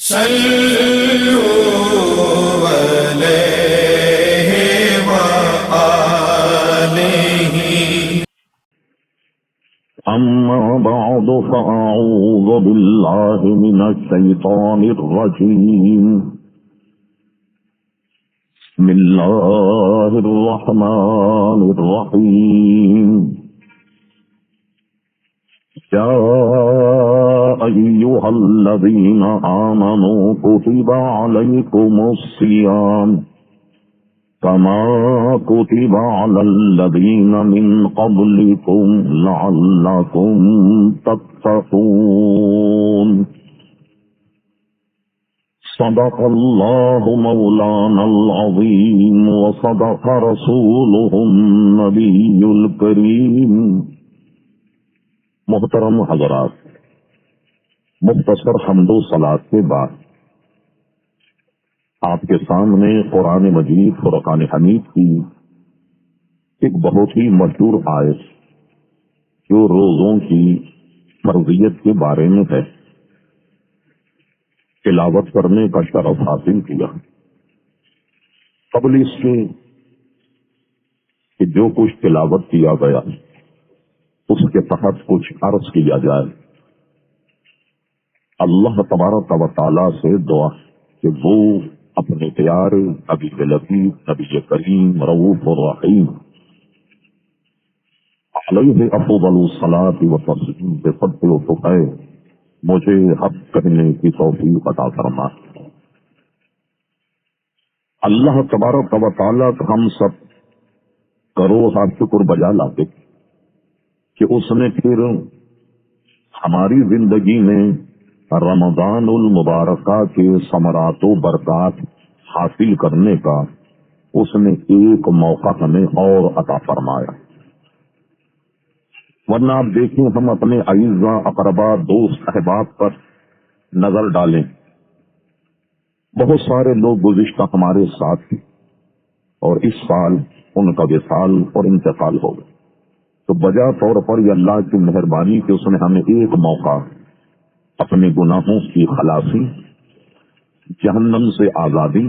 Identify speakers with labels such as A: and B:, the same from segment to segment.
A: صلوا علیہ وآلہ.
B: أما بعد فأعوذ بالله من الشيطان الرجيم. بسم الله الرحمن الرحيم. يا أيها الذين آمنوا كتب عليكم الصيام كما كتب على الذين من قبلكم لعلكم تتقون. صدق الله مولانا العظيم وصدق رسوله النبي الكريم. محترم حضرات، مختصر حمد و صلاۃ کے بعد آپ کے سامنے قرآن مجید فرقان حمید کی ایک بہت ہی مشہور آیت جو روزوں کی فرضیت کے بارے میں ہے تلاوت کرنے کا شرف حاصل کیا. قبل اس کے کہ جو کچھ تلاوت کیا گیا اس کے تحت کچھ عرض کیا جائے. اللہ تبارک و تعالی سے دعا کہ وہ اپنے پیارے نبی لطیف نبی کریم رؤوف الرحیم علیہ افضل الصلاۃ والتسلیم کے فضل و فضائل مجھے حق کہنے کی توفیق عطا فرما. اللہ تبارک و تعالی کا ہم سب کرو ہاتھ شکر بجا لاتے کہ اس نے پھر ہماری زندگی میں رمضان المبارکہ کے ثمرات و برکات حاصل کرنے کا اس نے ایک موقع ہمیں اور عطا فرمایا. ورنہ آپ دیکھیں ہم اپنے اعزاء اقربا دوست احباب پر نظر ڈالیں، بہت سارے لوگ گزشتہ ہمارے ساتھ تھے اور اس سال ان کا وصال اور انتقال ہو گیا. تو بجا طور پر یہ اللہ کی مہربانی کہ اس نے ہمیں ایک موقع اپنے گناہوں کی خلاصی، جہنم سے آزادی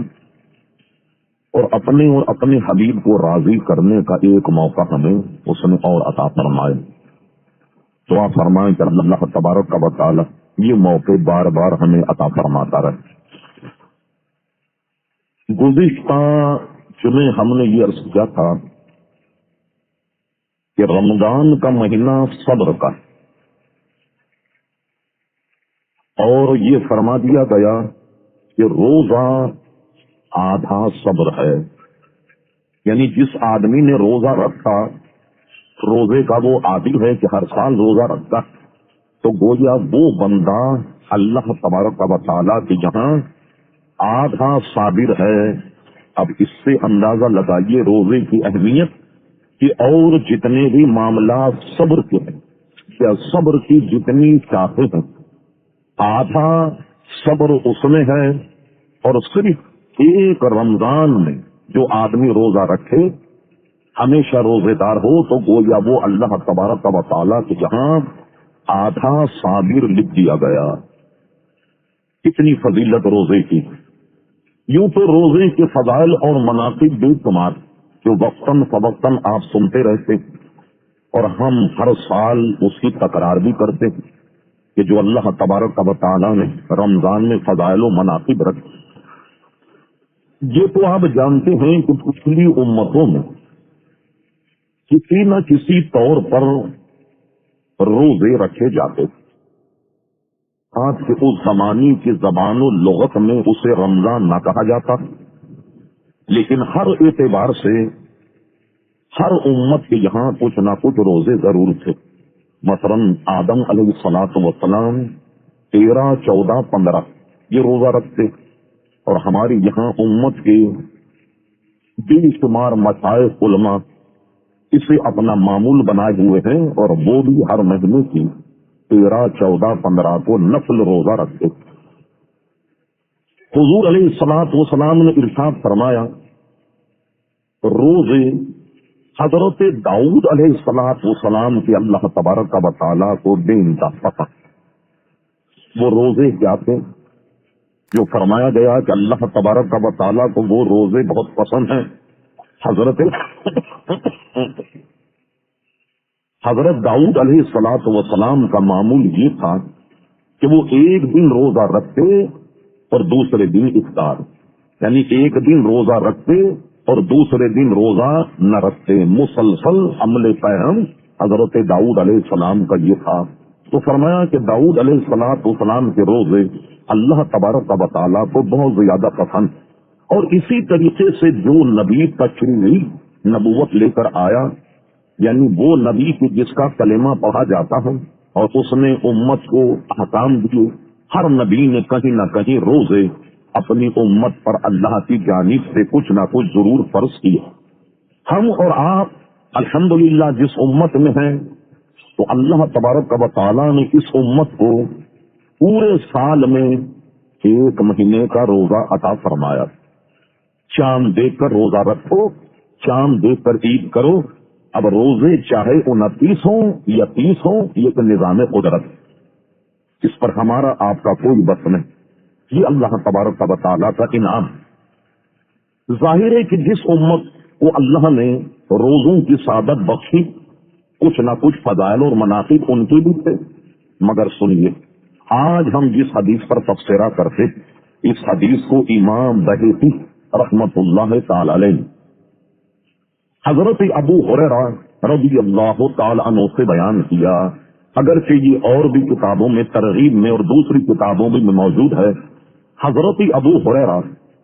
B: اور اپنے حبیب کو راضی کرنے کا ایک موقع ہمیں اس نے اور عطا فرمائے. دعا فرمائیں کہ اللہ تبارک و تعالی یہ موقع بار بار ہمیں عطا فرماتا رہے. گزشتہ جمعے ہم نے یہ عرض کیا تھا کہ رمضان کا مہینہ صبر کا، اور یہ فرما دیا گیا کہ روزہ آدھا صبر ہے. یعنی جس آدمی نے روزہ رکھا، روزے کا وہ عادی ہے کہ ہر سال روزہ رکھتا، تو گویا وہ بندہ اللہ تبارک و تعالیٰ کے یہاں آدھا صابر ہے. اب اس سے اندازہ لگائیے روزے کی اہمیت کہ اور جتنے بھی معاملات صبر کے ہیں یا صبر کی جتنی چاہتے ہیں، آدھا صبر اس میں ہے. اور صرف ایک رمضان میں جو آدمی روزہ رکھے، ہمیشہ روزے دار ہو، تو گویا وہ اللہ تبارک و تعالیٰ کے جہاں آدھا صابر لکھ دیا گیا. کتنی فضیلت روزے کی! یوں تو روزے کے فضائل اور مناقب بے شمار جو وقتاً فوقتاً آپ سنتے رہتے، اور ہم ہر سال اس کی تکرار بھی کرتے کہ جو اللہ تبارک و تعالیٰ نے رمضان میں فضائل و مناقب رکھے. یہ تو آپ جانتے ہیں کہ پچھلی امتوں میں کسی نہ کسی طور پر روزے رکھے جاتے تھے. آج کے اس زمانے کی زبان و لغت میں اسے رمضان نہ کہا جاتا، لیکن ہر اعتبار سے ہر امت کے یہاں کچھ نہ کچھ روزے ضرور تھے. مثلاً آدم علیہ الصلوۃ والسلام 13، 14، 15 یہ روزہ رکھتے، اور ہماری یہاں امت کے بے شمار مشائخ علماء اسے اپنا معمول بنائے ہوئے ہیں، اور وہ بھی ہر مہینے کی 13، 14، 15 کو نفل روزہ رکھتے. حضور علیہ الصلوۃ والسلام نے ارشاد فرمایا روزے حضرت داؤد علیہ السلام کی اللہ تبارک و تعالیٰ کو بے انتہا پتہ. وہ روزے کیا تھے جو فرمایا گیا کہ اللہ تبارک و تعالیٰ کو وہ روزے بہت پسند ہیں. حضرت داؤد علیہ الصلوۃ والسلام کا معمول یہ تھا کہ وہ ایک دن روزہ رکھتے اور دوسرے دن افطار، یعنی ایک دن روزہ رکھتے اور دوسرے دن روزہ نہ رکھتے. مسلسل عمل پیغام حضرت داؤد علیہ السلام کا یہ تھا. تو فرمایا کہ داؤد علیہ الصلوۃ والسلام کے روزے اللہ تبارک و تعالیٰ کو بہت زیادہ پسند. اور اسی طریقے سے جو نبی تشریعی نبوت لے کر آیا، یعنی وہ نبی کی جس کا کلمہ پڑھا جاتا ہے اور اس نے امت کو احکام دیے، ہر نبی نے کہیں نہ کہیں روزے اپنی امت پر اللہ کی جانب سے کچھ نہ کچھ ضرور فرض کیا. ہم اور آپ الحمدللہ جس امت میں ہیں، تو اللہ تبارک و تعالیٰ نے اس امت کو پورے سال میں ایک مہینے کا روزہ عطا فرمایا. چاند دیکھ کر روزہ رکھو، چاند دیکھ کر عید کرو. اب روزے چاہے 29 ہوں یا 30 ہوں، یہ تو نظام قدرت، اس پر ہمارا آپ کا کوئی بس نہیں. یہ اللہ تبارک و تعالیٰ کا انعام. ظاہر ہے کہ جس امت کو اللہ نے روزوں کی سعادت بخشی، کچھ نہ کچھ فضائل اور مناقب ان کے بھی تھے. مگر سنیے، آج ہم جس حدیث پر تبصرہ کرتے، اس حدیث کو امام بہقی رحمت اللہ تعالی علیہ حضرت ابو ہریرہ رضی اللہ تعالی عنہ سے بیان کیا. اگرچہ یہ اور بھی کتابوں میں ترغیب میں اور دوسری کتابوں میں موجود ہے. حضرت ابو ہریرہ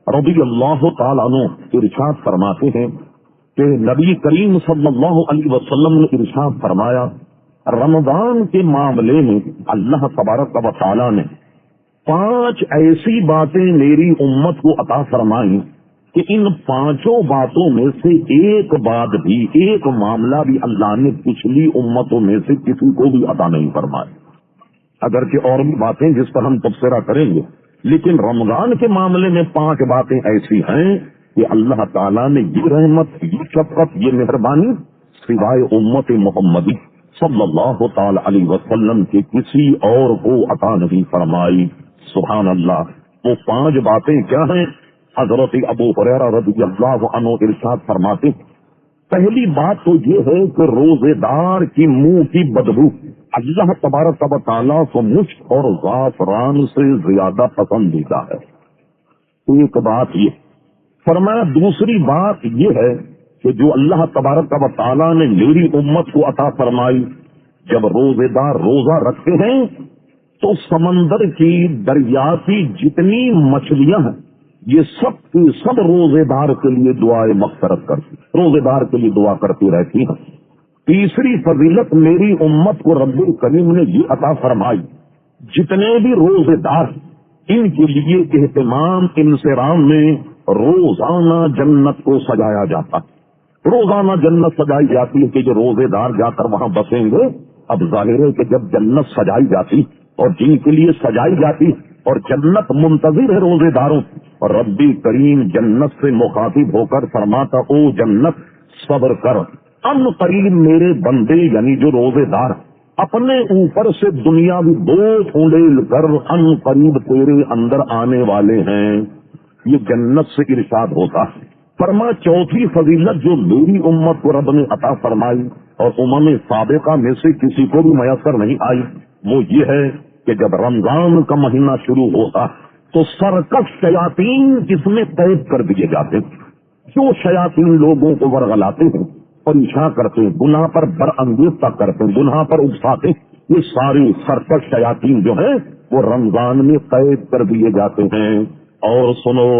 B: رضی اللہ تعالی عنہ ارشاد فرماتے ہیں کہ نبی کریم صلی اللہ علیہ وسلم نے ارشاد فرمایا، رمضان کے معاملے میں اللہ تبارک و تعالی نے 5 ایسی باتیں میری امت کو عطا فرمائیں کہ ان 5 باتوں میں سے ایک بات بھی، ایک معاملہ بھی اللہ نے پچھلی امتوں میں سے کسی کو بھی عطا نہیں فرمایا. اگرچہ اور بھی باتیں جس پر ہم تبصرہ کریں گے، لیکن رمضان کے معاملے میں 5 باتیں ایسی ہیں کہ اللہ تعالیٰ نے یہ رحمت، یہ شفقت، یہ مہربانی سوائے امت محمدی صلی اللہ تعالی علیہ وسلم کے کسی اور کو عطا نہیں فرمائی. سبحان اللہ. وہ 5 باتیں کیا ہیں؟ حضرت ابو ہریرہ رضی اللہ عنہ ارشاد فرماتے، پہلی بات تو یہ ہے کہ روزے دار کی منہ کی بدبو اللہ تبارک و تعالیٰ کو مشک اور زعفران سے زیادہ پسندیدہ ہے. ایک بات یہ فرمایا. دوسری بات یہ ہے کہ جو اللہ تبارک و تعالیٰ نے میری امت کو عطا فرمائی، جب روزے دار روزہ رکھتے ہیں تو سمندر کی، دریا کی جتنی مچھلیاں ہیں، یہ سب کی سب روزے دار کے لیے دعائیں مغفرت کرتی، روزے دار کے لیے دعا کرتی رہتی ہیں. تیسری فضیلت میری امت کو رب کریم نے یہ عطا فرمائی، جتنے بھی روزے دار ان کے لیے اہتمام انصرام میں روزانہ جنت کو سجایا جاتا. روزانہ جنت سجائی جاتی ہے کہ جو روزے دار جا کر وہاں بسیں گے. اب ظاہر ہے کہ جب جنت سجائی جاتی اور جن کے لیے سجائی جاتی اور جنت منتظر ہے روزے داروں، اور رب کریم جنت سے مخاطب ہو کر فرماتا، او جنت صبر کر، ان قریب میرے بندے یعنی جو روزے دار اپنے اوپر سے دنیاوی بوجھ اونڈیل کر ان قریب تیرے اندر آنے والے ہیں. یہ جنت سے ارشاد ہوتا ہے. فرما چوتھی فضیلت جو میری امت کو رب نے عطا فرمائی اور امم سابقہ میں سے کسی کو بھی میسر نہیں آئی، وہ یہ ہے کہ جب رمضان کا مہینہ شروع ہوتا تو سرکش شیاطین اس میں قید کر دیے جاتے. جو شیاطین لوگوں کو ورغلاتے ہیں، پریشان کرتے ہیں، گناہ پر برانگیختہ کرتے ہیں، گناہ پر اکساتے، یہ ساری سرکش شیاطین جو ہیں وہ رمضان میں قید کر دیے جاتے ہیں. اور سنو،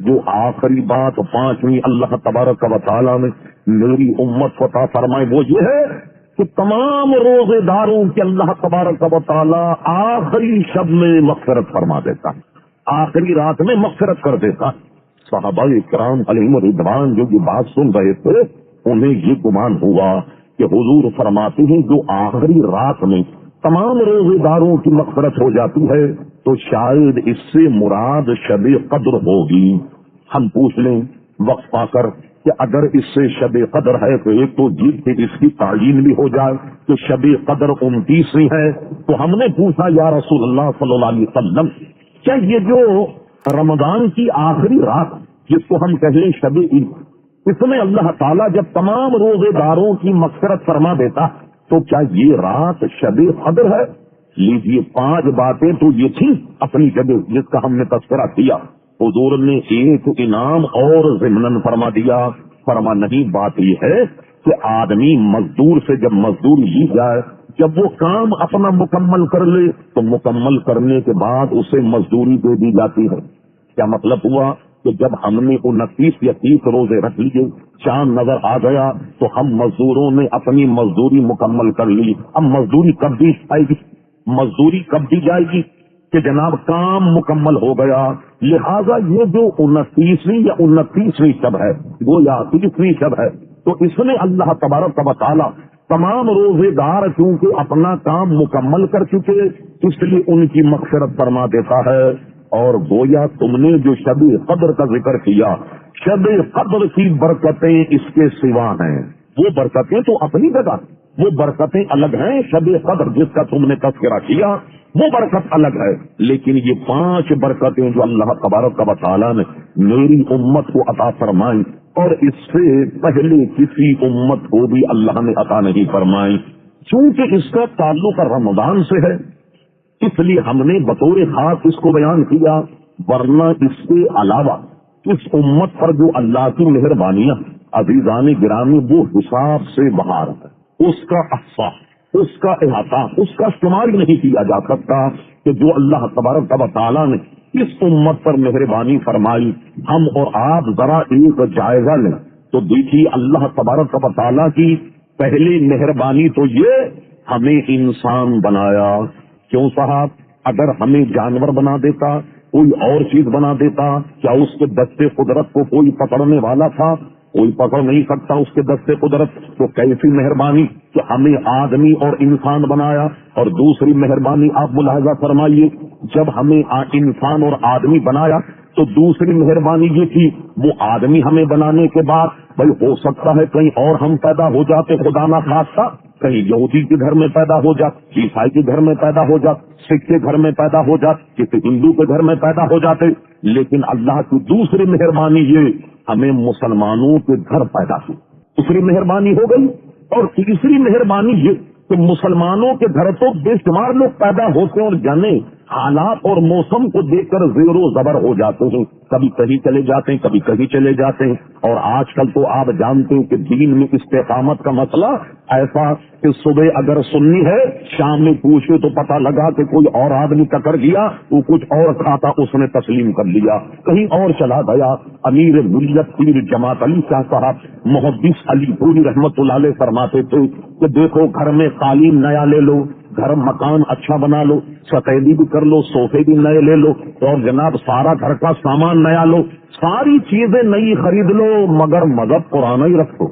B: جو آخری بات 5ویں اللہ تبارک و تعالیٰ نے میری امت کو عطا فرمائی وہ یہ ہے کہ تمام روزے داروں کے اللہ تبارک و تعالیٰ آخری شب میں مغفرت فرما دیتا، آخری رات میں مغفرت کر دیتا. صحابہ کرام علیہم رضوان جو یہ بات سن رہے تھے، انہیں یہ گمان ہوا کہ حضور فرماتے ہیں جو آخری رات میں تمام روزے داروں کی مغفرت ہو جاتی ہے تو شاید اس سے مراد شب قدر ہوگی. ہم پوچھ لیں وقت پا کر کہ اگر اس سے شب قدر ہے تو ایک تو جیت کے اس کی تعین بھی ہو جائے کہ شب قدر 29ویں ہے. تو ہم نے پوچھا یا رسول اللہ صلی اللہ علیہ وسلم، کیا یہ جو رمضان کی آخری رات جس کو ہم کہیں شب عید، اس میں اللہ تعالیٰ جب تمام روزے داروں کی مغفرت فرما دیتا تو کیا یہ رات شب قدر ہے؟ لیجیے 5 باتیں تو یہ تھی اپنی جگہ جس کا ہم نے تذکرہ کیا. حضور نے ایک انعام اور ضمناً فرما دیا. فرما نہیں، بات یہ ہے کہ آدمی مزدور سے جب مزدوری لی جائے، جب وہ کام اپنا مکمل کر لے تو مکمل کرنے کے بعد اسے مزدوری دے دی جاتی ہے. کیا مطلب ہوا کہ جب ہم نے 29 یا 30 روزے رکھ لیے، چاند نظر آ گیا تو ہم مزدوروں نے اپنی مزدوری مکمل کر لی. اب مزدوری کب دی جائے گی؟ مزدوری کب دی جائے گی کہ جناب کام مکمل ہو گیا. لہذا یہ جو 29ویں یا 29ویں شب ہے وہ یا 30ویں شب ہے، تو اس میں اللہ تبارک و تعالی تمام روزے دار چونکہ اپنا کام مکمل کر چکے اس لیے ان کی مغفرت فرما دیتا ہے. اور گویا تم نے جو شب قدر کا ذکر کیا، شب قدر کی برکتیں اس کے سوا ہیں. وہ برکتیں تو اپنی جگہ، وہ برکتیں الگ ہیں. شب قدر جس کا تم نے تذکرہ کیا وہ برکت الگ ہے، لیکن یہ 5 برکتیں جو اللہ تبارک و تعالیٰ نے میری امت کو عطا فرمائی اور اس سے پہلے کسی امت کو بھی اللہ نے عطا نہیں فرمائی، چونکہ اس کا تعلق رمضان سے ہے اس لیے ہم نے بطور خاص اس کو بیان کیا. ورنہ اس کے علاوہ اس امت پر جو اللہ کی مہربانیاں عزیزان گرامی وہ حساب سے باہر ہے. اس کا احصاء، اس کا احاطہ، اس کا شمار نہیں کیا جا سکتا کہ جو اللہ تبارک و تعالیٰ نے اس امت پر مہربانی فرمائی. ہم اور آپ ذرا ایک جائزہ لیں تو دیکھیے اللہ تبارک و تعالیٰ کی پہلی مہربانی تو یہ ہمیں انسان بنایا. کیوں صاحب؟ اگر ہمیں جانور بنا دیتا، کوئی اور چیز بنا دیتا، کیا اس کے دستے قدرت کو کوئی پکڑنے والا تھا؟ کوئی پکڑ نہیں سکتا اس کے دستے قدرت. تو کیسی مہربانی کہ ہمیں آدمی اور انسان بنایا. اور دوسری مہربانی آپ ملاحظہ فرمائیے، جب ہمیں انسان اور آدمی بنایا تو دوسری مہربانی یہ تھی وہ آدمی ہمیں بنانے کے بعد بھائی ہو سکتا ہے کہیں اور ہم پیدا ہو جاتے، خدا نہ خواستہ کہیں یہودی کے گھر میں پیدا ہو جاتے، عیسائی کے گھر میں پیدا ہو جاتے، سکھ کے گھر میں پیدا ہو جاتے، کسی ہندو کے گھر میں پیدا ہو جاتے. لیکن اللہ کی دوسری مہربانی یہ ہمیں مسلمانوں کے گھر پیدا کی. دوسری مہربانی ہو گئی. اور تیسری مہربانی یہ کہ مسلمانوں کے گھر تو بے شمار لوگ پیدا ہوتے اور جانے حالات اور موسم کو دیکھ کر زیر و زبر ہو جاتے ہیں، کبھی کہیں چلے جاتے ہیں، کبھی کہیں چلے جاتے ہیں. اور آج کل تو آپ جانتے ہیں کہ دین میں استقامت کا مسئلہ ایسا کہ صبح اگر سننی ہے شام میں پوچھے تو پتہ لگا کہ کوئی اور آدمی ٹکر گیا، وہ کچھ اور کھاتا اس نے تسلیم کر لیا، کہیں اور چلا گیا. امیر ملت پیر جماعت علی شاہ صاحب محدث علی پوری رحمت اللہ علیہ فرماتے تھے کہ دیکھو گھر میں قالین نیا لے لو، گھر مکان اچھا بنا لو، سفیدی بھی کر لو، صوفے بھی نئے لے لو، اور جناب سارا گھر کا سامان نیا لو، ساری چیزیں نئی خرید لو، مگر مذہب پرانا ہی رکھو.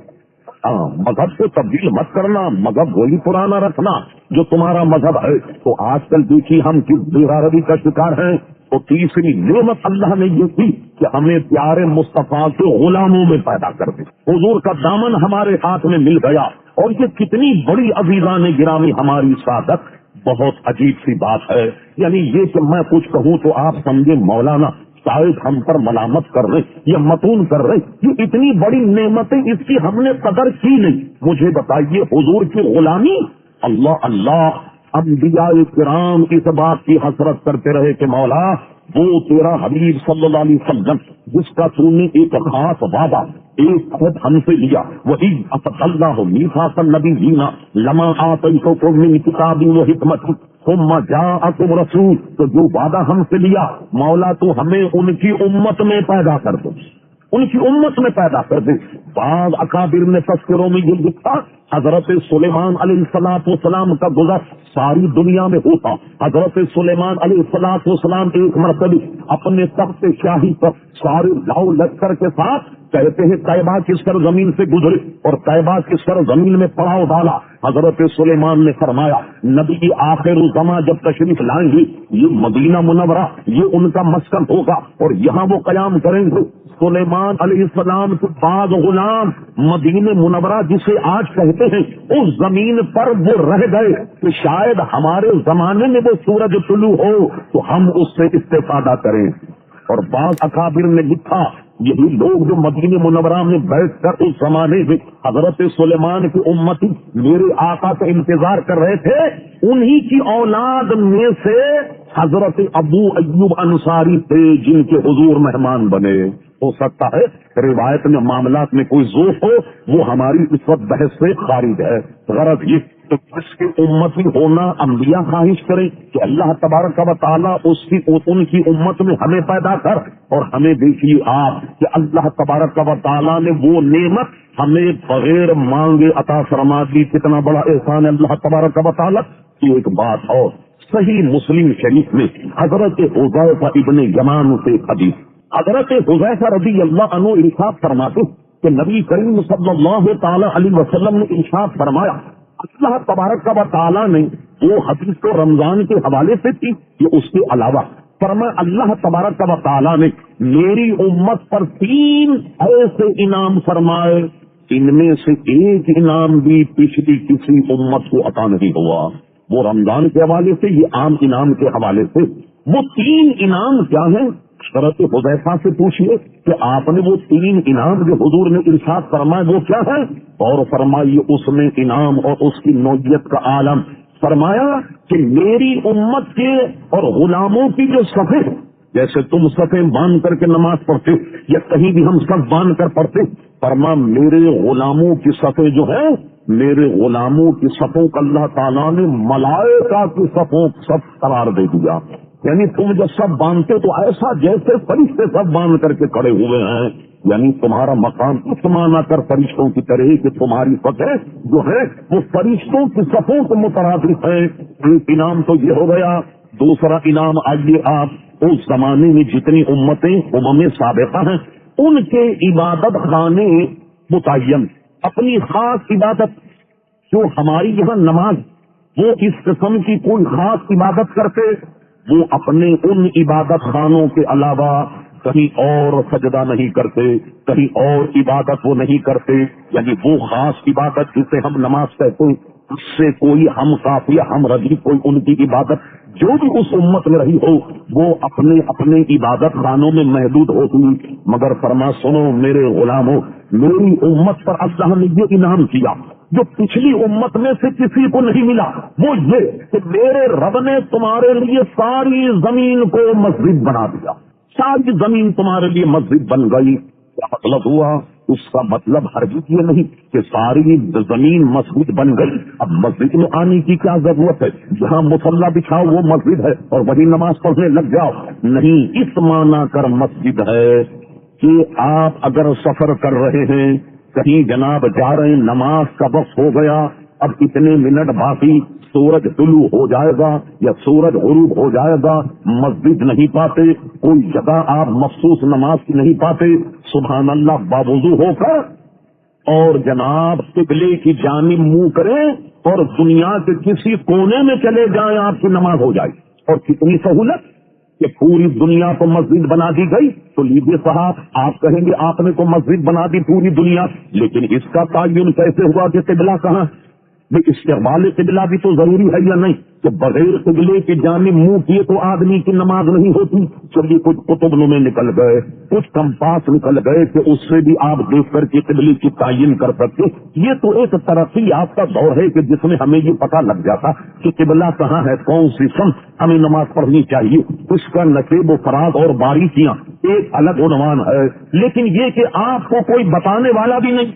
B: مذہب کو تبدیل مت کرنا، مذہب وہی پرانا رکھنا جو تمہارا مذہب ہے. تو آج کل دیکھیے ہم کس بےغرضی کا شکار ہیں. تو تیسری نعمت اللہ نے یہ کی کہ ہمیں پیارے مصطفیٰ کے غلاموں میں پیدا کر دے. حضور کا دامن ہمارے ہاتھ میں مل گیا. اور یہ کتنی بڑی عزیزان گرامی ہماری سعادت، بہت عجیب سی بات ہے. یعنی یہ کہ میں کچھ کہوں تو آپ سمجھے مولانا شاید ہم پر ملامت کر رہے یا متون کر رہے. یہ اتنی بڑی نعمتیں اس کی ہم نے قدر کی نہیں. مجھے بتائیے حضور کی غلامی، اللہ اللہ، انبیاء کرام اس بات کی حسرت کرتے رہے کہ مولا وہ تیرا حبیب صلی اللہ علیہ وسلم جس کا تو نے ایک خاص وعدہ ایک عہد ہم سے لیا، وہی اخذ اللہ میثاق النبیین لما آتیتکم من کتاب و حکمت ثم جاءکم رسول. تو جو وعدہ ہم سے لیا مولا تو ہمیں ان کی امت میں پیدا کر دو، ان کی امت میں پیدا کر دے. بعض اکابر نے تذکروں میں یہ لکھا حضرت سلیمان علیہ السلام کا گزر ساری دنیا میں ہوتا. حضرت سلیمان علیہ السلام ایک مرتبہ اپنے تخت شاہی پر سارے لاؤ لشکر کے ساتھ کہتے ہیں طیبہ کی سرزمین سے گزرے اور طیبہ کی سرزمین میں پڑاؤ ڈالا. حضرت سلیمان نے فرمایا نبی آخر الزمان جب تشریف لائیں گے یہ مدینہ منورہ یہ ان کا مسکن ہوگا اور یہاں وہ قیام کریں گے. سلیمان علیہ السلام کے بعد غلام مدینہ منورہ جسے آج کہتے ہیں اس زمین پر وہ رہ گئے کہ شاید ہمارے زمانے میں وہ سورج طلوع ہو تو ہم اس سے استفادہ کریں. اور بعض اکابر نے لکھا یہی لوگ جو مدینہ منورہ میں بیٹھ کر اس زمانے میں حضرت سلیمان کی امتی میرے آقا کا انتظار کر رہے تھے، انہی کی اولاد میں سے حضرت ابو ایوب انصاری تھے جن کے حضور مہمان بنے۔ ہو سکتا ہے روایت میں معاملات میں کوئی ذوق ہو، وہ ہماری اس وقت بحث سے خارج ہے۔ غرض یہ تو اس کی امتی ہونا انبیاء خواہش کریں کہ اللہ تبارک و تعالیٰ ان کی امت میں ہمیں پیدا کر، اور ہمیں دیکھیے آپ کہ اللہ تبارک و تعالیٰ نے وہ نعمت ہمیں بغیر مانگے عطا فرما دی، کتنا بڑا احسان ہے اللہ تبارک و تعالیٰ کی۔ ایک بات اور، صحیح مسلم شریف میں حضرت حذیفہ ابن یمان سے حدیث، حضرت حذیفہ رضی اللہ عنہ ارشاد فرماتے کہ نبی کریم صلی اللہ تعالی علیہ وسلم نے ارشاد فرمایا، اللہ تبارک و تعالیٰ نے وہ حدیث تو رمضان کے حوالے سے تھی کہ اس کے علاوہ فرمایا اللہ تبارک و تعالیٰ نے میری امت پر 3 ایسے انعام فرمائے، ان میں سے ایک انعام بھی پچھلی کسی امت کو عطا نہیں ہوا۔ وہ رمضان کے حوالے سے، یہ عام انعام کے حوالے سے۔ وہ 3 انعام کیا ہیں؟ حضرت حذیفہ سے پوچھئے کہ آپ نے وہ 3 انعام جو حضور نے ارشاد فرمائے وہ کیا ہے؟ اور فرمائیے اس میں انعام اور اس کی نوعیت کا عالم، فرمایا کہ میری امت کے اور غلاموں کی جو صفیں، جیسے تم صفیں باندھ کر کے نماز پڑھتے یا کہیں بھی ہم صف باندھ کر پڑھتے، فرما میرے غلاموں کی صفیں جو ہیں، میرے غلاموں کی صفوں کا اللہ تعالیٰ نے ملائکہ کی صفوں صف قرار دے دیا۔ یعنی تم جب سب باندھتے تو ایسا جیسے فرشتے سب باندھ کر کے کھڑے ہوئے ہیں، یعنی تمہارا مقام اس مانا کر فرشتوں کی طرح کہ تمہاری فتح جو ہے وہ فرشتوں کی صفوں کو مترادف ہے۔ ایک انعام تو یہ ہو گیا۔ دوسرا انعام، آئیے آپ اس زمانے میں جتنی امتیں امم سابقہ ہیں ان کے عبادت خانے متعین، اپنی خاص عبادت، جو ہماری یہاں نماز، وہ اس قسم کی کوئی خاص عبادت کرتے، وہ اپنے ان عبادت خانوں کے علاوہ کہیں اور سجدہ نہیں کرتے، کہیں اور عبادت وہ نہیں کرتے، یعنی وہ خاص عبادت جسے ہم نماز کہتے ہیں اس سے کوئی ہم قافیہ ہم ردیف کوئی ان کی عبادت جو بھی اس امت میں رہی ہو وہ اپنے اپنے عبادت خانوں میں محدود ہوتی۔ مگر فرما سنو میرے غلاموں، میری امت پر اللہ نے یہ انعام کیا جو پچھلی امت میں سے کسی کو نہیں ملا، وہ یہ کہ میرے رب نے تمہارے لیے ساری زمین کو مسجد بنا دیا، ساری زمین تمہارے لیے مسجد بن گئی۔ کیا مطلب ہوا؟ اس کا مطلب ہرگز یہ نہیں کہ ساری زمین مسجد بن گئی، اب مسجد میں آنے کی کیا ضرورت ہے، جہاں مصلی بچھاؤ وہ مسجد ہے اور وہی نماز پڑھنے لگ جاؤ، نہیں، اس معنی کر مسجد ہے کہ آپ اگر سفر کر رہے ہیں، کہیں جناب جا رہے ہیں، نماز کا وقت ہو گیا، اب اتنے منٹ باقی، سورج طلوع ہو جائے گا یا سورج غروب ہو جائے گا، مسجد نہیں پاتے، کوئی جگہ آپ مخصوص نماز کی نہیں پاتے، سبحان اللہ باوضو ہو کر اور جناب قبلے کی جانب منہ کریں اور دنیا کے کسی کونے میں چلے جائیں، آپ کی نماز ہو جائے۔ اور کتنی سہولت کہ پوری دنیا کو مسجد بنا دی گئی۔ تو لیجیے صاحب، آپ کہیں گے آپ نے تو مسجد بنا دی پوری دنیا، لیکن اس کا تعین کیسے ہوا کہ قبلہ کہاں؟ استقبال قبلہ بھی تو ضروری ہے یا نہیں؟ کہ بغیر قبلے کی جانب منہ کیے تو آدمی کی نماز نہیں ہوتی۔ چلیے کچھ کتب میں نکل گئے، کچھ کمپاس نکل گئے کہ اس سے بھی آپ دیکھ کر کے قبلے کی تعین کر سکتے۔ یہ تو ایک ترقی یافتہ دور ہے کہ جس میں ہمیں یہ پتہ لگ جاتا کہ قبلہ کہاں ہے، کون سی سمت ہمیں نماز پڑھنی چاہیے۔ اس کا نقیب و فراز اور باریکیاں ایک الگ عنوان ہے، لیکن یہ کہ آپ کو کوئی بتانے والا بھی نہیں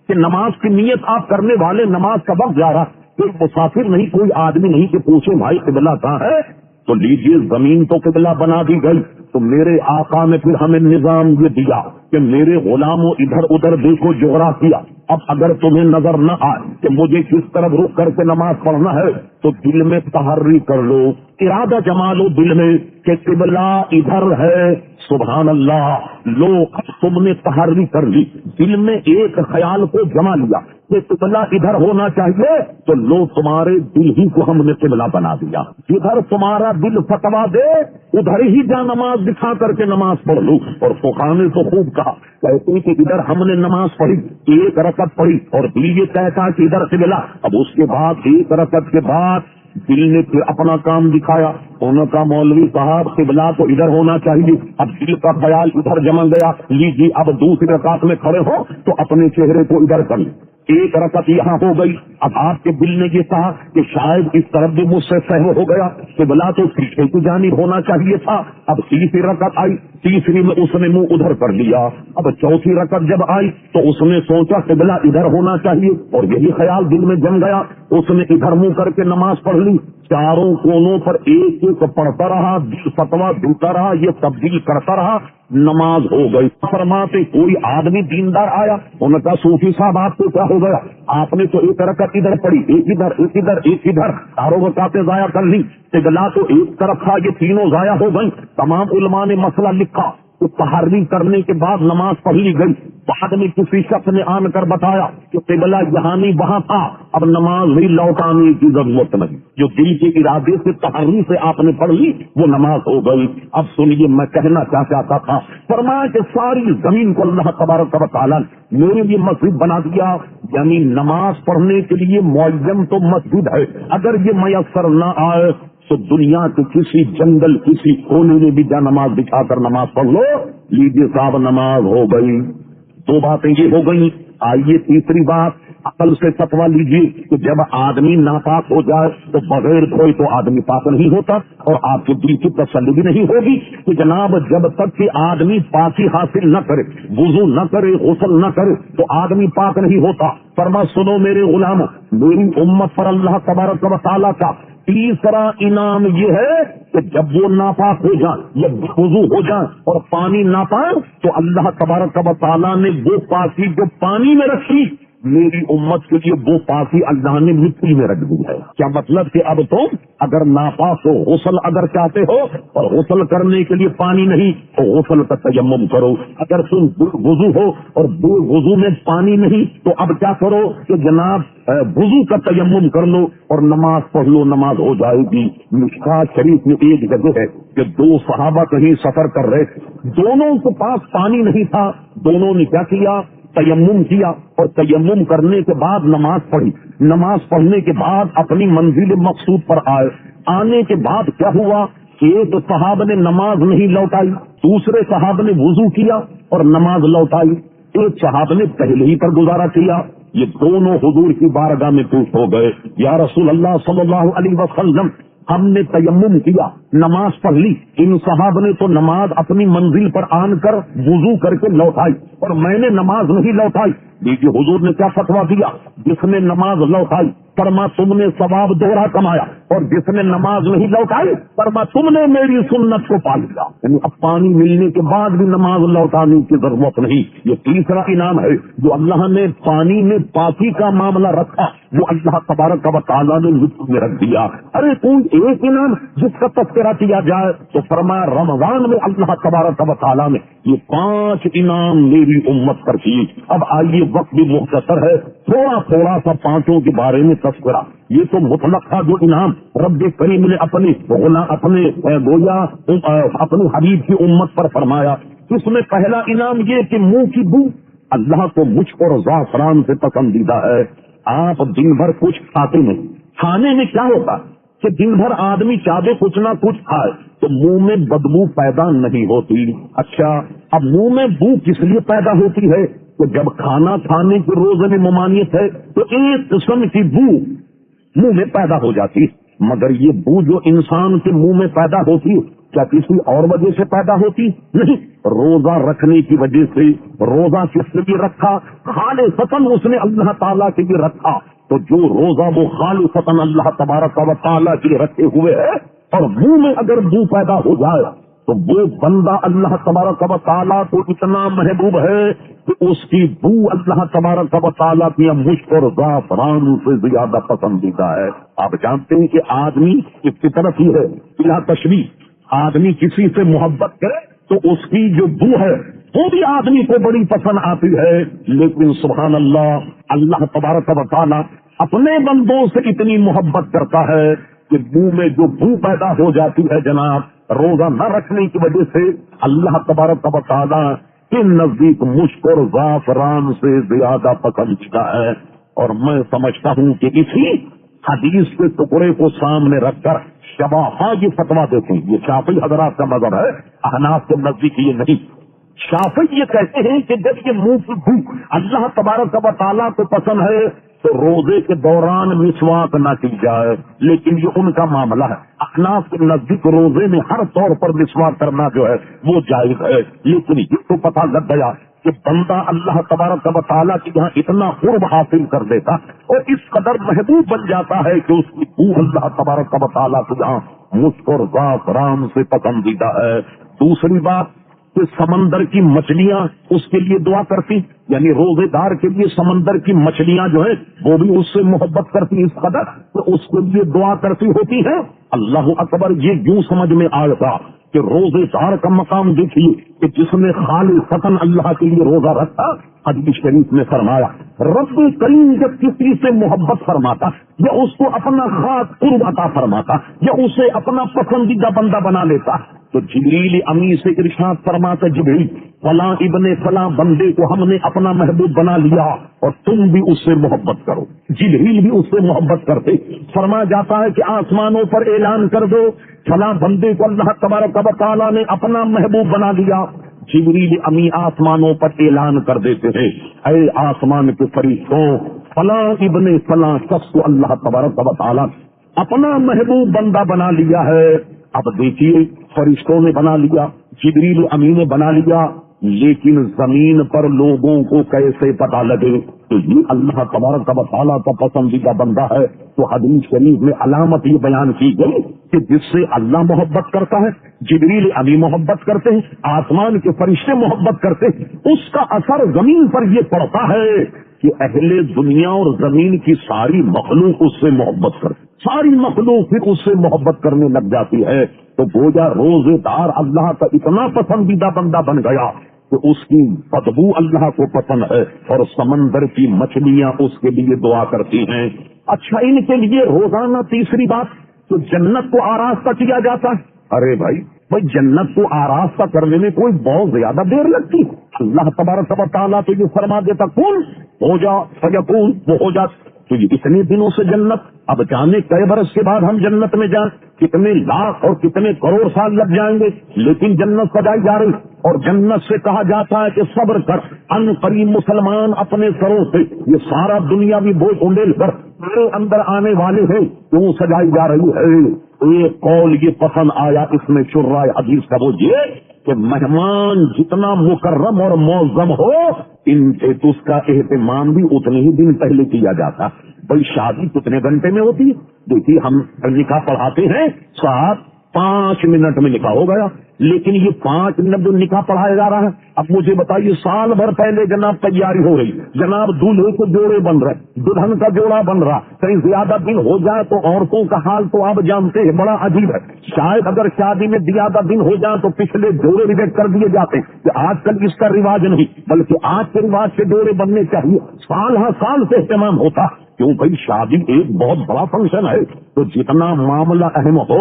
B: کہ نماز کی نیت آپ کرنے والے، نماز کا وقت جا رہا، کوئی مسافر نہیں، کوئی آدمی نہیں کہ پوچھے بھائی قبلہ کہاں ہے۔ تو لیجیے زمین تو قبلہ بنا دی گئی، تو میرے آقا نے پھر ہمیں نظام یہ دیا کہ میرے غلاموں ادھر ادھر دیکھو جغرافیہ۔ اب اگر تمہیں نظر نہ آئے کہ مجھے کس طرف رخ کر کے نماز پڑھنا ہے تو دل میں تحری کر لو، ارادہ جما لو دل میں کہ قبلہ ادھر ہے، سبحان اللہ۔ لو اب تم نے تحری کر لی، دل میں ایک خیال کو جما لیا کہ قبلہ ادھر ہونا چاہیے، تو لو تمہارے دل ہی کو ہم نے قبلہ بنا دیا۔ ادھر تمہارا دل فتوا دے ادھر ہی جا نماز دکھا کر کے نماز پڑھ لو۔ اور فقہا نے تو خوب کہا، کہتے کہ ادھر ہم نے نماز پڑھی، ایک رکعت پڑھی اور دل یہ کہتا کہ ادھر قبلہ، اب اس کے بعد ایک رکعت کے بعد دل نے پھر اپنا کام دکھایا، انہوں کا مولوی صاحب قبلہ تو ادھر ہونا چاہیے، اب دل کا خیال ادھر جم گیا، لیجیے اب دوسری رکعت میں کھڑے ہو تو اپنے چہرے کو ادھر کر لیں، ایک رکعت یہاں ہو گئی، اب آپ کے دل نے یہ کہا کہ شاید اس طرف بھی مجھ سے سہو ہو گیا، قبلہ تو پیچھے کی جانب ہونا چاہیے تھا، اب تیسری رکعت آئی، تیسری میں اس نے منہ ادھر کر لیا، اب چوتھی رکعت جب آئی تو اس نے سوچا قبلہ ادھر ہونا چاہیے، اور یہی خیال دل میں جم گیا، اس نے ادھر منہ کر کے نماز پڑھ لی، چاروں کونوں پر ایک ایک پڑھتا رہا، فتوا دیتا رہا، یہ تبدیل کرتا رہا، نماز ہو گئی۔ فرماتے کوئی آدمی دیندار آیا، انہوں نے کہا صوفی صاحب آپ کو کیا ہو گیا، آپ نے تو ایک رکعت ادھر پڑھی، ایک ادھر ایک ادھر ایک ادھر، چاروں رکعتیں ضائع کر لی، قبلہ تو ایک طرف تھا، یہ تینوں ضائع ہو گئی۔ تمام علماء نے مسئلہ لکھا تو تحری کرنے کے بعد نماز پڑھ لی گئی، بعد میں کسی شخص نے آن کر بتایا کہ قبلہ یہاں نہیں وہاں تھا، اب نماز بھی لوٹانے کی ضرورت نہیں، جو دل کے ارادے سے تحری سے آپ نے پڑھ لی وہ نماز ہو گئی۔ اب سنیے میں کہنا کیا چاہتا تھا، فرمایا کہ ساری زمین کو اللہ تبارک و تعالیٰ نے میرے لیے مسجد بنا دیا، یعنی نماز پڑھنے کے لیے معین تو مسجد ہے، اگر یہ میسر نہ آئے تو دنیا کے کسی جنگل کسی کونے میں بھی جا نماز بچھا کر نماز پڑھ لو، لیجیے صاحب نماز ہو گئی۔ دو باتیں یہ ہو گئی، آئیے تیسری بات، عقل سے فتوا لیجیے کہ جب آدمی ناپاک ہو جائے تو بغیر دھوئے تو آدمی پاک نہیں ہوتا، اور آپ کے دل کی تسلی بھی نہیں ہوگی کہ جناب جب تک کہ آدمی پاکی حاصل نہ کرے، وضو نہ کرے، غسل نہ کرے تو آدمی پاک نہیں ہوتا۔ فرما سنو میرے غلاموں، میری امت پر اللہ تبارک و تعالیٰ کا تیسرا انعام یہ ہے کہ جب وہ ناپاک ہو جائیں یا وضو ہو جائیں اور پانی نہ پائیں تو اللہ تبارک و تعالیٰ نے وہ پاکی جو پانی میں رکھی میری امت کے لیے وہ پاکی اللہ نے مٹی میں رکھ دی ہے۔ کیا مطلب کہ اب تم اگر ناپاک ہو، غسل اگر چاہتے ہو اور غسل کرنے کے لیے پانی نہیں تو غسل کا تیمم کرو، اگر تم وضو ہو اور وضو میں پانی نہیں تو اب کیا کرو کہ جناب وضو کا تیمم کر لو اور نماز پڑھ لو، نماز ہو جائے گی۔ مشکات شریف میں ایک جگہ ہے کہ دو صحابہ کہیں سفر کر رہے تھے، دونوں کے پاس پانی نہیں تھا، دونوں نے کیا کیا، تیمم کیا، اور تیمم کرنے کے بعد نماز پڑھی، نماز پڑھنے کے بعد اپنی منزل مقصود پر آئے، آنے کے بعد کیا ہوا، ایک صحابہ نے نماز نہیں لوٹائی، دوسرے صحابہ نے وضو کیا اور نماز لوٹائی، ایک صحابہ نے پہلے ہی پر گزارا کیا، یہ دونوں حضور کی بارگاہ میں پیش ہو گئے، یا رسول اللہ صلی اللہ علیہ وسلم ہم نے تیمم کیا، نماز پڑھ لی، ان صحابہ نے تو نماز اپنی منزل پر آن کر وضو کر کے لوٹائی اور میں نے نماز نہیں لوٹائی، دیکھیے حضور نے کیا فتویٰ دیا، جس نے نماز لوٹائی فرما تم نے ثواب دوہرا کمایا، اور جس نے نماز نہیں لوٹائی فرما تم نے میری سنت کو پا لیا، یعنی اب پانی ملنے کے بعد بھی نماز لوٹانے کی ضرورت نہیں۔ یہ تیسرا انعام ہے جو اللہ نے پانی میں پاکی کا معاملہ رکھا، وہ اللہ تبارک و تعالیٰ نے لطف میں رکھ دیا۔ ارے کوئی ایک انعام جس کا تذکرہ کیا جائے تو فرمایا رمضان میں اللہ تبارک و تعالیٰ نے یہ 5 انعام میری امت پر کیے۔ اب آئیے وقت بھی مختصر ہے، تھوڑا تھوڑا سا 5 کے بارے میں تذکرہ۔ یہ تو مطلق تھا جو انعام رب کریم نے اپنے گویا اپنے حبیب کی امت پر فرمایا۔ اس میں پہلا انعام یہ کہ منہ کی بو اللہ کو مشک اور زعفران سے پسندیدہ ہے۔ آپ دن بھر کچھ کھاتے نہیں، کھانے میں کیا ہوتا کہ دن بھر آدمی چاہے کچھ نہ کچھ کھائے تو منہ میں بدبو پیدا نہیں ہوتی۔ اچھا اب منہ میں بو کس لیے پیدا ہوتی ہے کہ جب کھانا کھانے کے روزے میں ممانعت ہے تو ایک قسم کی بو منہ میں پیدا ہو جاتی، مگر یہ بو جو انسان کے منہ میں پیدا ہوتی کیا کسی اور وجہ سے پیدا ہوتی؟ نہیں، روزہ رکھنے کی وجہ سے۔ روزہ کس لیے رکھا؟ خالصتاً اس نے اللہ تعالیٰ کے لیے رکھا، تو جو روزہ وہ خالصتاً اللہ تبارک و تعالیٰ کے لیے رکھے ہوئے ہے اور منہ میں اگر بو پیدا ہو جائے تو وہ بندہ اللہ تبارک و تعالیٰ کو اتنا محبوب ہے کہ اس کی بو اللہ تبارک و تعالیٰ کی مشک اور زعفران سے زیادہ پسندیدہ ہے۔ آپ جانتے ہیں کہ آدمی اس کی طرف ہی ہے بلا تشریح، آدمی کسی سے محبت کرے تو اس کی جو بو ہے وہ بھی آدمی کو بڑی پسند آتی ہے، لیکن سبحان اللہ، اللہ تبارک و تعالیٰ اپنے بندوں سے اتنی محبت کرتا ہے کہ منہ میں جو بو پیدا ہو جاتی ہے جناب روزہ نہ رکھنے کی وجہ سے، اللہ تبارک و تعالیٰ کے نزدیک مشک اور زعفران سے زیادہ پسندیدہ ہے۔ اور میں سمجھتا ہوں کہ اسی حدیث کے ٹکڑے کو سامنے رکھ کر شباہا یہ فتوا دیتے ہیں. یہ شافعی حضرات کا مذہب ہے، احناف کے نزدیک یہ نہیں. شافعی یہ کہتے ہیں کہ جب یہ منہ کی بو اللہ تبارک و تعالیٰ کو پسند ہے تو روزے کے دوران مسواک نہ کی جائے، لیکن یہ ان کا معاملہ ہے. احناف کے نزدیک روزے میں ہر طور پر مسواک کرنا جو ہے وہ جائز ہے. لیکن یہ تو پتہ لگ گیا کہ بندہ اللہ تبارک و تعالیٰ کی یہاں اتنا قرب حاصل کر دیتا اور اس قدر محبوب بن جاتا ہے کہ اس کی بو اللہ تبارک و تعالیٰ کو یہاں مشک اور زعفران سے پسندیدہ ہے. دوسری بات کہ سمندر کی مچھلیاں اس کے لیے دعا کرتی، یعنی روزے دار کے لیے سمندر کی مچھلیاں جو ہے وہ بھی اس سے محبت کرتی اس قدر تو اس کے لیے دعا کرتی ہوتی ہے. اللہ اکبر. یہ یوں سمجھ میں آئے گا کہ روزے دار کا مقام دیکھیے کہ جس نے خالصتاً اللہ کے لیے روزہ رکھا. حدیث شریف میں فرمایا رب کریم جب کسی سے محبت فرماتا یا اس کو اپنا خاص قرب عطا فرماتا یا اسے اپنا پسندیدہ بندہ بنا لیتا تو جبریل امی سے ارشاد فرماتا جبریل فلاں ابن فلاں بندے کو ہم نے اپنا محبوب بنا لیا اور تم بھی اس سے محبت کرو. جبریل بھی اس سے محبت کرتے. فرمایا جاتا ہے کہ آسمانوں پر اعلان کر دو فلاں بندے کو اللہ تبارک و تعالیٰ نے اپنا محبوب بنا لیا. جبریل امی آسمانوں پر اعلان کر دیتے ہیں اے آسمان کے فرشتوں فلاں ابن فلاں شخص کو اللہ تبارک و تعالیٰ اپنا محبوب بندہ بنا لیا ہے. اب دیکھیے فرشتوں نے بنا لیا، جبریل امی نے بنا لیا، لیکن زمین پر لوگوں کو کیسے پتہ لگے تو یہ اللہ تبارک و تعالیٰ کا پسندیدہ بندہ ہے. تو حدیث شریف میں علامت یہ بیان کی گئی کہ جس سے اللہ محبت کرتا ہے، جبریل امی محبت کرتے ہیں، آسمان کے فرشتے محبت کرتے ہیں، اس کا اثر زمین پر یہ پڑتا ہے کہ اہل دنیا اور زمین کی ساری مخلوق اس سے محبت کرتی، ساری مخلوق پھر اس سے محبت کرنے لگ جاتی ہے. تو گویا روزے دار اللہ کا اتنا پسندیدہ بندہ بن گیا کہ اس کی بدبو اللہ کو پسند ہے اور سمندر کی مچھلیاں اس کے لیے دعا کرتی ہیں. اچھا ان کے لیے روزانہ تیسری بات تو جنت کو آراستہ کیا جاتا ہے. ارے بھائی جنت کو آراستہ کرنے میں کوئی بہت زیادہ دیر لگتی. اللہ تبارک و تعالیٰ تو یہ فرما دیتا کون ہو جا فیکون وہ ہو جا. تو یہ اتنے دنوں سے جنت، اب جانے کئی برس کے بعد ہم جنت میں جائیں کتنے لاکھ اور کتنے کروڑ سال لگ جائیں گے، لیکن جنت سجائی جا رہی اور جنت سے کہا جاتا ہے کہ صبر کر ان قریب مسلمان اپنے سروں سے یہ سارا دنیاوی بوجھ انڈیل کر میرے اندر آنے والے ہیں کیوں سجائی جا رہی ہے. ایک قول یہ پسند آیا اس میں شرح حدیث کا وہ یہ کہ مہمان جتنا مکرم اور معظم ہو ان سے تو اس کا اہتمام بھی اتنے ہی دن پہلے کیا جاتا. بھائی شادی کتنے گھنٹے میں ہوتی ہے؟ دیکھیے ہم نکاح پڑھاتے ہیں 7-5 منٹ میں نکاح ہو گیا، لیکن یہ 5 منٹ جو نکاح پڑھایا جا رہا ہے اب مجھے بتائیے سال بھر پہلے جناب تیاری ہو رہی، جناب دولہے کے جوڑے بن رہے، دلہن کا جوڑا بن رہا، کہیں زیادہ دن ہو جائے تو عورتوں کا حال تو آپ جانتے ہیں بڑا عجیب ہے. شاید اگر شادی میں زیادہ دن ہو جائے تو پچھلے جوڑے ریجیکٹ کر دیے جاتے کہ آج کل اس کا رواج نہیں بلکہ آج کے رواج سے جوڑے بننے چاہیے. سال ہر سال سے اہتمام ہوتا کیوں بھائی شادی ایک بہت بڑا فنکشن ہے تو جتنا معاملہ اہم ہو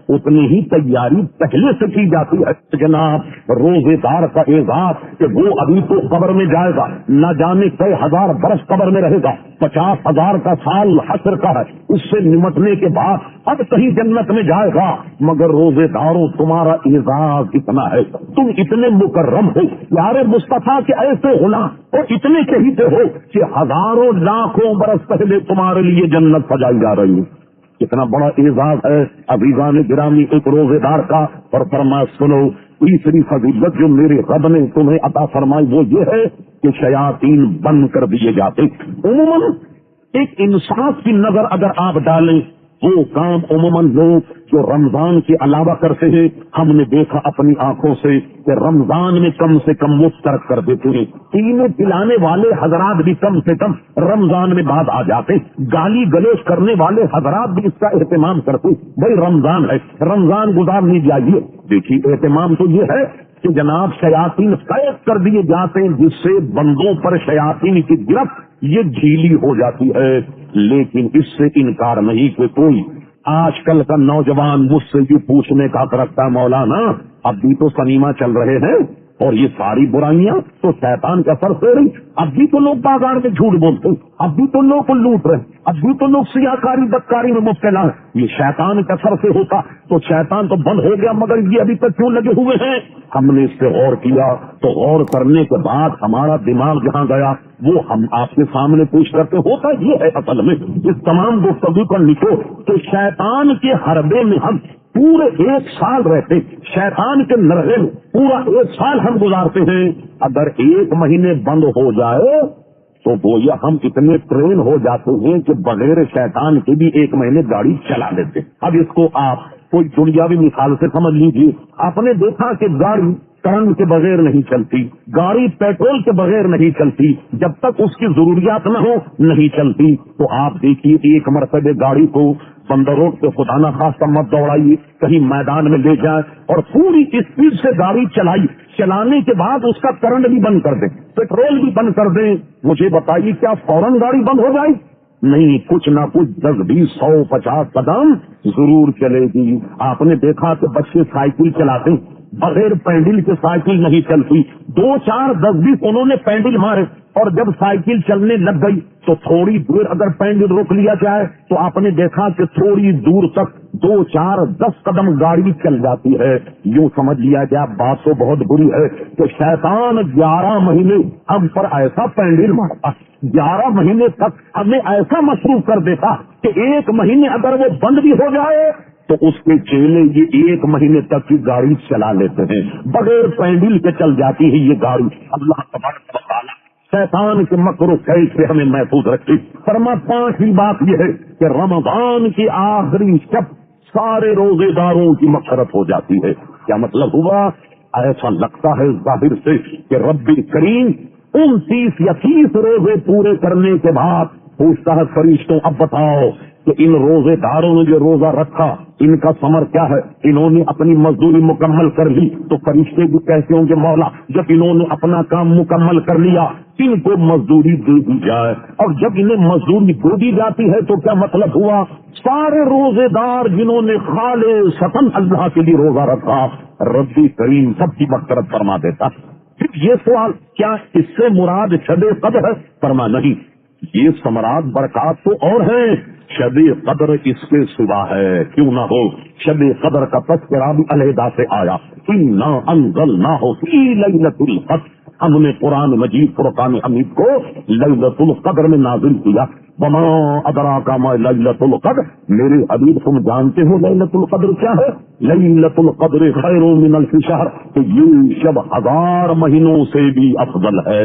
B: اتنی ہی تیاری پہلے سے کی جاتی ہے. جناب روزے دار کا اعزاز کہ وہ ابھی تو قبر میں جائے گا، نہ جانے کئی ہزار برس قبر میں رہے گا، 50,000 کا سال حشر کا ہے، اس سے نمٹنے کے بعد اب کہیں جنت میں جائے گا. مگر روزے داروں تمہارا اعزاز اتنا ہے، تم اتنے مکرم ہو یار مصطفیٰ کے ایسے غلام اور اتنے کہتے ہو کہ ہزاروں لاکھوں برس پہلے تمہارے لیے جنت سجائی جا رہی ہے. کتنا بڑا اعزاز ہے عزیزان گرامی ایک روزے دار کا. اور فرمایا سنو تیسری فضیلت جو میرے رب نے تمہیں عطا فرمائی وہ یہ ہے کہ شیاطین بند کر دیے جاتے. عموماً ایک انصاف کی نظر اگر آپ ڈالیں وہ کام عموماً لوگ جو رمضان کے علاوہ کرتے ہیں ہم نے دیکھا اپنی آنکھوں سے کہ رمضان میں کم سے کم وہ ترک کر دیتے ہیں. پینے پلانے والے حضرات بھی کم سے کم رمضان میں بعد آ جاتے، گالی گلوچ کرنے والے حضرات بھی اس کا اہتمام کرتے. بھائی رمضان ہے، رمضان گزارنی چاہیے. دیکھیے اہتمام تو یہ ہے کہ جناب شیاطین قید کر دیے جاتے ہیں جس سے بندوں پر شیاطین کی گرفت یہ ڈھیلی ہو جاتی ہے. لیکن اس سے انکار نہیں کہ کوئی آج کل کا نوجوان مجھ سے یہ پوچھنے کا حق رکھتا ہے مولانا اب بھی تو سنیما چل رہے ہیں اور یہ ساری برائیاں تو شیطان کے اثر سے رہی. اب بھی تو لوگ بازار میں جھوٹ بولتے ہیں, اب بھی تو لوگ لوٹ رہے ہیں, اب بھی تو لوگ سیاہکاری بدکاری میں مبتلا ہیں. یہ شیطان کے اثر سے ہوتا تو شیطان تو بند ہو گیا, مگر یہ ابھی تک کیوں لگے ہوئے ہیں؟ ہم نے اس پہ غور کیا تو غور کرنے کے بعد ہمارا دماغ جہاں گیا وہ ہم آپ کے سامنے پیش کرتے. ہوتا یہ ہے اصل میں اس تمام گفتگو پر لکھو کہ شیطان کے حربے میں ہم پورے 1 سال رہتے, شیطان کے نرغے میں پورا 1 سال ہم گزارتے ہیں. اگر 1 مہینے بند ہو جائے تو گویا ہم اتنے ٹرین ہو جاتے ہیں کہ بغیر شیطان کے بھی 1 مہینے گاڑی چلا لیتے. اب اس کو آپ کوئی دنیاوی مثال سے سمجھ لیجیے. آپ نے دیکھا کہ گاڑی کرنٹ کے بغیر نہیں چلتی, گاڑی پیٹرول کے بغیر نہیں چلتی, جب تک اس کی ضروریات نہ ہو نہیں چلتی. تو آپ دیکھیے 1 مرتبہ گاڑی کو بندر روڈ پہ خدا نہ خواستہ مت دوڑائیے, کہیں میدان میں لے جائیں اور پوری اسپیڈ سے گاڑی چلانے کے بعد اس کا کرنٹ بھی بند کر دیں, پیٹرول بھی بند کر دیں. مجھے بتائیے کیا فوراً گاڑی بند ہو جائے؟ نہیں, کچھ نہ کچھ 10, 20, 100, 50 قدم ضرور چلے گی. آپ نے دیکھا کہ بچے سائیکل چلاتے بغیر پینڈل کے سائیکل نہیں چلتی. 2, 4, 10, 20 انہوں نے پینڈل مارے اور جب سائیکل چلنے لگ گئی تو تھوڑی دور اگر پینڈل روک لیا جائے تو آپ نے دیکھا کہ تھوڑی دور تک 2, 4, 10 قدم گاڑی چل جاتی ہے. یوں سمجھ لیا جائے بات تو بہت بری ہے کہ شیطان 11 مہینے ہم پر ایسا پینڈل مارتا, 11 مہینے تک ہمیں ایسا مصروف کر دیتا کہ 1 مہینے اگر وہ بند بھی ہو جائے تو اس کے چیلے یہ 1 مہینے تک کی گاڑی چلا لیتے ہیں, بغیر پینڈل کے چل جاتی ہے یہ گاڑی. اللہ تبارک و تعالی شیطان کے مکر و فریب سے ہمیں محفوظ رکھے. فرما 5ویں بات یہ ہے کہ رمضان کی آخری شب سارے روزے داروں کی مغفرت ہو جاتی ہے. کیا مطلب ہوا؟ ایسا لگتا ہے ظاہر سے کہ رب کریم 29 یا 30 روزے پورے کرنے کے بعد پوچھتا ہے فرشتوں اب بتاؤ کہ ان روزے داروں نے جو روزہ رکھا ان کا ثمر کیا ہے؟ انہوں نے اپنی مزدوری مکمل کر لی. تو فرشتے بھی کہتے ہوں گے مولا جب انہوں نے اپنا کام مکمل کر لیا ان کو مزدوری دے دی جائے. اور جب انہیں مزدوری دے دی جاتی ہے تو کیا مطلب ہوا؟ سارے روزے دار جنہوں نے خالصتاً اللہ کے لیے روزہ رکھا رب کریم سب کی مغفرت فرما دیتا. پھر یہ سوال کیا اس سے مراد شب قدر ہے؟ فرما نہیں, یہ ثمرات برکات تو اور ہیں, شب قدر اس کے سوا ہے. کیوں نہ ہو, شب قدر کا تذکرہ بھی علیحدہ سے آیا. اِنَّا أَنزَلْنَاهُ فِي لَيْلَةِ الْقَدْرِ, ہم نے قرآن مجید فرقان حمید کو لیلۃ القدر میں نازل کیا. وما ادراک ما لیلۃ القدر, میرے حبیب تم جانتے ہو لیلۃ القدر کیا ہے؟ لیلۃ القدر خیر من الف شہر, کہ یہ شب 1000 مہینوں سے بھی افضل ہے.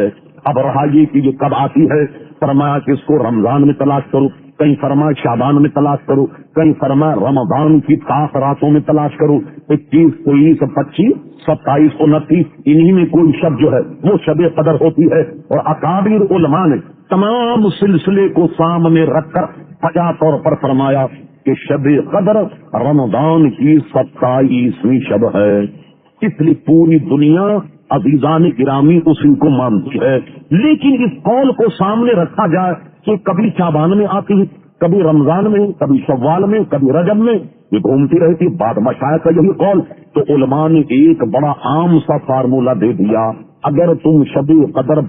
B: اب رہا یہ کہ یہ کب آتی ہے؟ فرمایا کہ اس کو رمضان میں تلاش کرو, کہیں فرمایا شعبان میں تلاش کرو, کہیں فرمایا رمضان کی خاص راتوں میں تلاش کرو. 21, 23, 25, 27, 29 انہی میں کوئی شب جو ہے وہ شب قدر ہوتی ہے. اور اکابر علماء نے تمام سلسلے کو سامنے رکھ کر وجہ طور پر فرمایا کہ شب قدر رمضان کی 27ویں شب ہے. اس لیے پوری دنیا عزیزان گرامی اسی کو مانتی ہے. لیکن اس قول کو سامنے رکھا جائے کہ کبھی شعبان میں آتی ہے, کبھی رمضان میں, کبھی شوال میں, کبھی رجب میں, یہ گھومتی رہتی. بعد مشائخ کا یہی قول. تو علماء نے ایک بڑا عام سا فارمولہ دے دیا, اگر تم شب قدر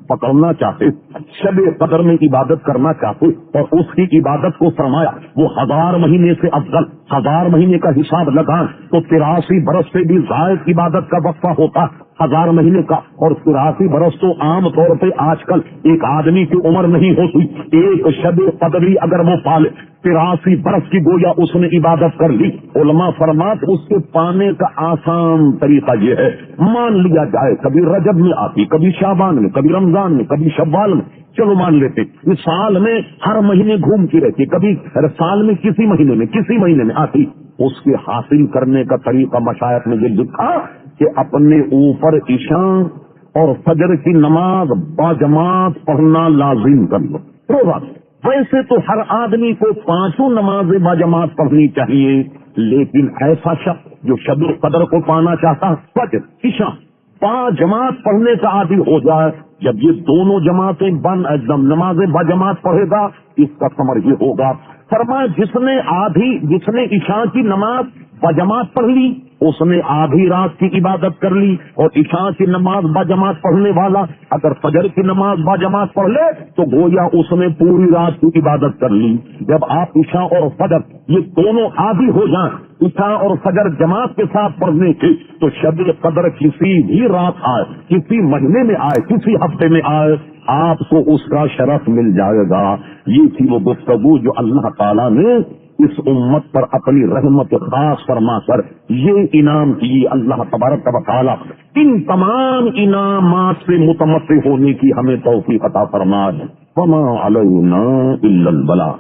B: پکڑنا چاہتے, شب قدر میں عبادت کرنا چاہتے اور اس کی عبادت کو فرمایا وہ 1000 مہینے سے افضل, 1000 مہینے کا حساب لگائیں تو 83 برس سے بھی زائد عبادت کا وقفہ ہوتا 1000 مہینے کا. اور 83 برس تو عام طور پہ آج کل ایک آدمی کی عمر نہیں ہوتی. ایک شب قدری اگر وہ پالے 83 برس کی گویا اس نے عبادت کر لی. علماء فرمات اس کے پانے کا آسان طریقہ یہ ہے, مان لیا جائے کبھی رجب میں آتی, کبھی شعبان میں, کبھی رمضان میں, کبھی شوال میں, چلو مان لیتے. اس سال میں ہر مہینے گھومتی رہتی, کبھی سال میں کسی مہینے میں آتی. اس کے حاصل کرنے کا طریقہ مشائخ نے یہ لکھا کہ اپنے اوپر عشاء اور فجر کی نماز باجماعت پڑھنا لازم کر لو روزہ. ویسے تو ہر آدمی کو 5 نمازیں باجماعت پڑھنی چاہیے, لیکن ایسا شخص جو شب قدر کو پانا چاہتا فجر عشاء باجماعت پڑھنے کا عادی ہو جائے, جب یہ دونوں جماعتیں نمازیں باجماعت پڑھے گا اس کا ثمر یہ ہوگا. فرمایا جس نے عشاء کی نماز بجماعت پڑھ لی، اس نے آدھی رات کی عبادت کر لی، اور عشاء کی نماز بجماعت پڑھنے والا اگر فجر کی نماز بجماعت پڑھ لے تو گویا اس نے پوری رات کی عبادت کر لی۔ جب آپ عشاء اور فجر یہ دونوں عادی ہو جائیں عشاء اور فجر جماعت کے ساتھ پڑھنے کی، تو شب قدر کسی بھی رات آئے، کسی مہینے میں آئے، کسی ہفتے میں آئے، آپ کو اس کا شرف مل جائے گا۔ یہ تھی وہ گفتگو جو اللہ تعالیٰ نے اس امت پر اپنی رحمت خاص فرما کر یہ انعام کی۔ اللہ تبارک و تعالیٰ ان تمام انعامات سے متمتع ہونے کی ہمیں توفیق عطا فرمائے۔ وما علینا الا البلاغ۔